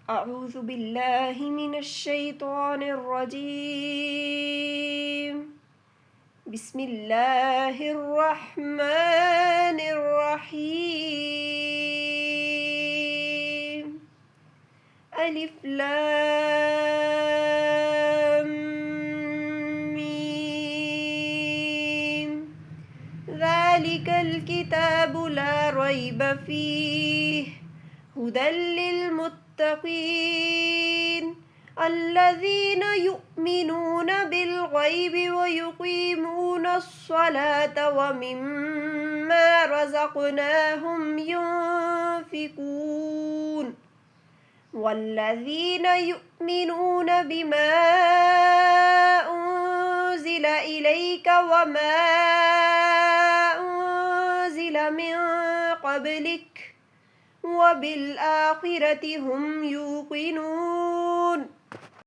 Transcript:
أعوذ بالله من الشيطان الرجيم بسم الله الرحمن الرحيم ألف لام ميم ذلك الكتاب لا ريب فيه هدى للمتقين الذين يؤمنون بالغيب ويقيمون الصلاة ومما رزقناهم ينفقون والذين يؤمنون بما أنزل إليك وما أنزل من قبلك وبالآخرة هم يوقنون